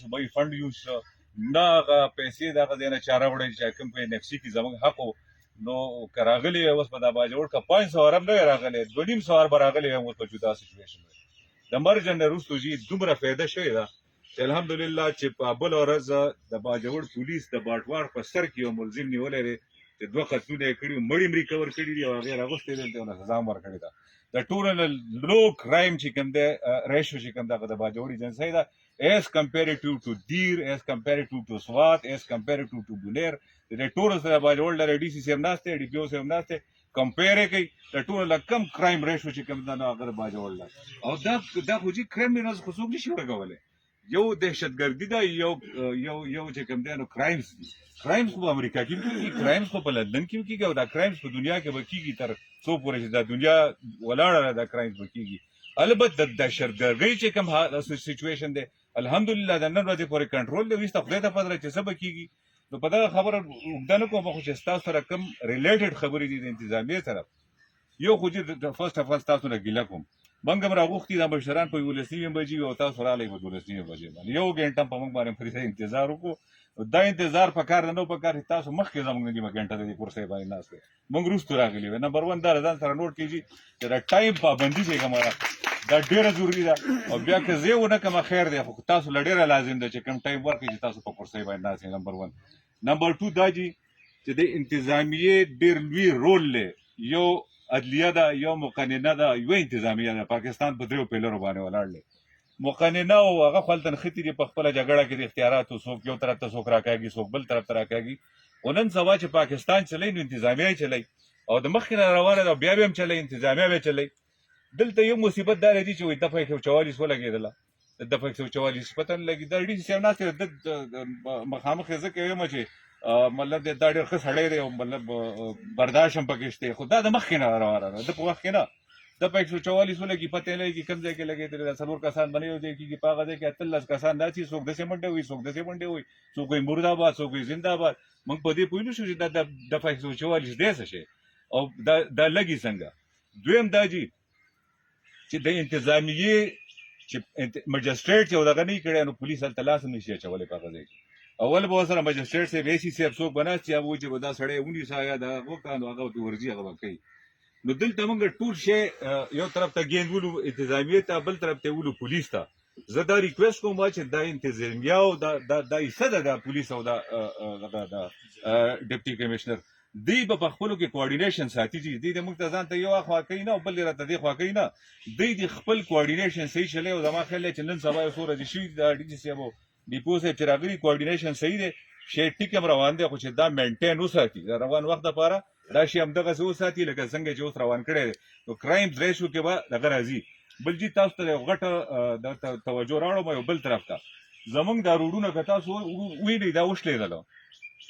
صوبایي فنډ یوز شو نه هغه پیسې دغه دی نه چاره وړی چې کوم په نفسي کې زموږ حق و نو که راغلی وی اوس په دا باجوړ که 500 هم نه وی راغلی 2500 به راغلی وی اوس په جدا سچویشن وی د مرګ نه وروسته چې دومره فایده شوې ده چې الحمدلله چې په بله ورځ د باجوړ پولیس د باټوار په سر کې یو ملزم نیولی دی چې 2 قتلونه یې کړي مړي هم ریکور کړي دي او هغې راغوښتې دي ته سزا هم ورکړې ده د ټولو لو کرایم چې کوم دی ریشو چې کوم دغه د باجوړ ایجنسۍ ده as comparative to Dir, as comparative to SWAT, as comparative to Buner. د ټولو سره باجوړ لري ډي سي سیم ناشته ډي پی او سیم ناشته کمپیر کوي د ټولو له کم کرایم ریشو چې کوم نه هغه باجوړ لري او دا خو چې کریمینلز خو څوک نشي ورکولی یو دهشتګردي ده یو چې کوم دی نو کرایمز دي کرایمز خو په امریکا کې کېږي کرایمز خو په لندن کې کېږي او دا کرایمز په دنیا کې به کېږي تر څو پورې چې دا دنیا ولاړه ده دا کرایمز به کېږي البته د دهشتګردۍ چې کوم سچویشن دی الحمدلله د نن ورځې پورې کنټرول دی وروسته خدای ته پته ده چې څه به کېږي نو په دغه خبره اوږده نه کوم خو چې ستاسو سره کوم ریلیټډ خبرې دي د انتظامیې سره یو خو چې فرست اف ال تاسو نه ګیله کوم موږ هم راغوښتي دا مشران په 11 بجې او تاسو راغلی په 12 بجې باندې یو ګنټه په موږ باندې پرې انتظار وکړو دا انتظار په کار نه په کار تاسو مخکې زموږ نه نیمه ګنټه د کورسۍ باندې ناست موږ وروسته راغلي وو نمبر 1 دا ځان سره نوٹ کیږي چې دا ټایم پابندي چې کومه دا ډیره ضروری ده او بیا که زه ونه کوم خیر دی خو تاسو لډیره لازم ده چې کوم ټایم ورکړي چې تاسو په کورسۍ باندې ناست نمبر 1 نمبر 2 دا چې د انتظامیه ډیر لوی رول لري یو عدلیه ده یو مقننه ده یو انتظامیه ده پاکستان په دریو پیلرو باندې ولاړ دی مقننه او هغه خپل تنخیتي دي په خپل جګړه کې د اختیاراتو څوک یو طرف ته څوک راکاږي څوک بل طرف ته راکاږي ونن سبا چې پاکستان چلی نو انتظامیه چلی او د مخکې نه روانه ده بیا هم چلی انتظامیه به چلی دلته یو مصیبت دا دی چې وایي دفعه 144 ولګېدله دفعه 144 پته نه لګي دا ډي سي سیم ناستې مخامخ یې زه کوم چې مطلب دا ډېر ښه سړی دی او مطلب برداشت هم پکې شته خو دا د مخکې نه روانه ده د په وخت کې نه د په 144 ولګي پته نه لګي کوم ځای کې لګېدلې ده 4 کسان باندې یو ځای کېږي په هغه ځای کې 13 کسان داسې څوک داسې منډې وي څوک داسې منډې وي څوک وایي مرداباد څوک وایي زندهباد موږ په دې پوه نه شو چې دا دفعه 144 دی څه شی او دا لګي څنګه دویم دا چې د انتظامیې چې مجسټریټ یو دغه نه کړی نو پولیس هلته لاس هم نشي اچولی په هغه ځای کې اول به ورسره مجسټریټ صاحب اے سی صاحب څوک به ناست چې هغه وایي چې به دا سړی ونیسه یا د هغه وکړه نو هغه ورته ورځي هغه به کوي نو دلته موږ ټول شی یو طرف ته ګیند ولو انتظامیې ته بل طرف ته ولو پولیس ته زه دا ریکویسټ کوم چې دا انتظامیه او دا حصه ده د پولیس او د ډیپټي کمشنر دی په خپلو کې کوارډینیشن ساتي چې دی د موږ ته ځان ته یو خوا کوي نه او بل راته دی خوا کوي نه دی د خپل کوارډینیشن صحیح چلی او زما خیال دی چې نن سبا یو څو ورځې شوي د ډي سي صاحب او ډیپو صاحب چې راغلي کوارډینیشن صحیح دی شی ټیک هم روان دی خو چې دا مینټین وساتي د روان وخت دپاره دا شی همدغسې وساتي لکه څنګه چې اوس روان کړی دی نو کرایمز ریشو کې به دغه راځي بل جي تاسو ته یو غټه توجه راوړم یو بل طرف ته زمونږ دا روډونه که تاسو وینئ دا وشلېدله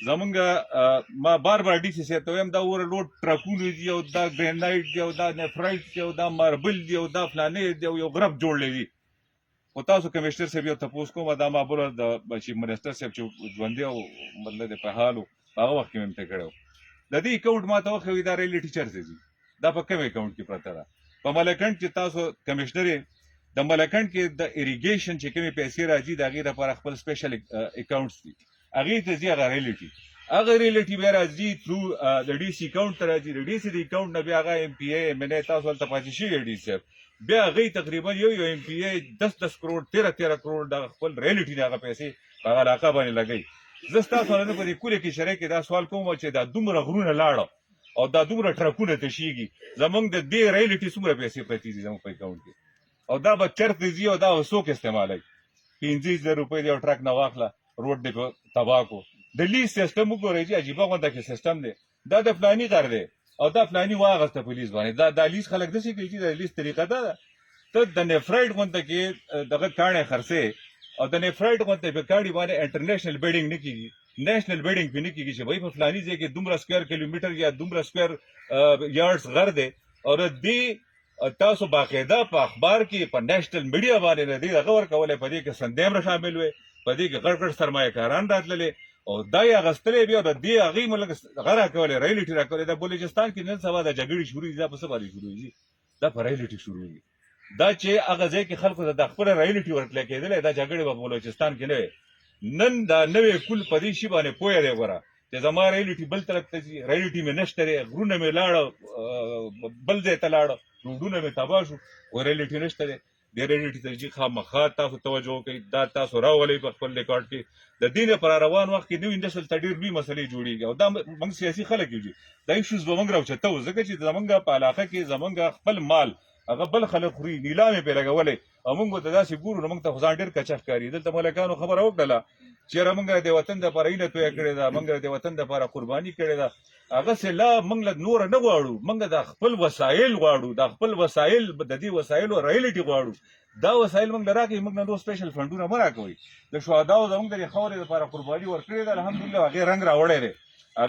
زمونږ ما بار ډي سي صاحب ته وایم دا اوره لوډ ټرکونه دي او دا ګرینایډ دی او دا نفرایټ دی او دا ماربل دی او دا فلانې دی او یو غرب جوړلی دي خو تاسو کمشنر صاحب یو تپوس کوم دا ما بله د چیف منسټر صاحب چې ژوندی او مطلب د په حال و په هغه وخت کې مې ورته کړی و د دې اکاونټ ما ته وښیوي دا ریلي ټیچر ځي دا په کوم اکاونټ کې پرته ده په ملکنډ چې تاسو کمشنر یې د ملکنډ کې د اریګیشن چې کومې پیسې راځي د هغې دپاره خپل سپیشل اکاونټس دي هغې ته ځي هغه ریلیټي بیا راځي تھرو د ډي سي اکاونټ ته راځي د ډي سي د اکاونټ نه بیا هغه ایم پی اے ایم این اے تاسو هلته پاتې شوي ډي صاحب بیا هغې تقریبا یو ایم پی اے 10 کروڑ 13 کروڑ د خپل ریلیټي د هغه پیسې په هغه علاقه باندې لګوي زه ستاسو نه په دې کورې کې شری کې دا سوال کوم چې دا دومره غرونه لاړه او دا دومره ټرکونه تشیږي زمونږ د دې ریلیټي څومره پیسې پرتې دي زموږ په اکاونټ کې او دا به چېرته ځي او دا به څوک استعمالوي 15,000 روپۍ دی یو ټرک نه واخله روډ دی په تباه کو د لیز سیسټم وګورئ چې عجیبه غونډه کې سیسټم دی دا د فلاني غر دی او دا فلاني واغسته په لیز باندې دا لیز خلک داسې کوي چې د لیز طریقه دا ده ته د نیفرایډ غونډه کې دغه کاڼی خرڅې او د نیفرایډ غونډه په کاڼي باندې انټرنیشنل بیډینګ نه کېږي نیشنل بیډینګ پې نه کېږي چې بھائی په فلاني ځای کې دومره سکویر کیلومیټر یا دومره سکویر یارډز غر دی او د دې تاسو باقاعده په اخبار کې په نیشنل میډیا باندې د دې دغه ورکولی په دې کې سندیم را شامل وی په دې کې غټ غټ سرمایه کاران راتللې او دا یې اخیستلی بیا د دې هغې ملک هغه راکولی ریلیټي راکولی دا بلوچستان کې نن سبا د جګړې شروع دي دا په څه باندې شروع دي دا په ریلیټي شروع دي دا چې هغه ځای کې خلکو ته د خپل رایلټي ورکړل کېدل دا جګړې په بلوچستان کې نه نن دا نوې کول په دې شی باندې پوهه دی غره چې زما رایلټي بل طرف ته ځي رایلټي مې نشته دی غرونه مې لاړه بل ځای ته لاړه روډونه مې تباه شو او رایلټي نشته دی د رایلټي ته ځي خامخا تاسو توجه وکړئ دا تاسو راولئ په خپل ریکارډ کې د دې لپاره روان وخت کې نوې نسل ته ډېر لوی مسلې جوړېږي او دا موږ سیاسي خلک یو دا ایشوز به موږ راوچته وو ځکه چې زمونږ په علاقه کې زمونږ خپل مال هغه بل خلک خوري نیلامې پرې لګولې او موږ ته داسې ګورو نو موږ ته خو ځان ډېر کچه ښکاري دلته ملکانو خبره وکړله چېرې موږ د وطن دپاره هیله تویه کړې ده موږ د وطن دپاره قرباني کړې ده هغسې لا موږ له نوره نه غواړو موږ د خپل وسایل غواړو د خپل وسایل د دې وسایلو رایلټي غواړو دا وسایل موږ له راکړئ موږ نه نور سپیشل فنډونه مه راکوئ د شهداو زموږ د دې خاورې دپاره قرباني ورکړې ده الحمدلله هغې رنګ راوړی دی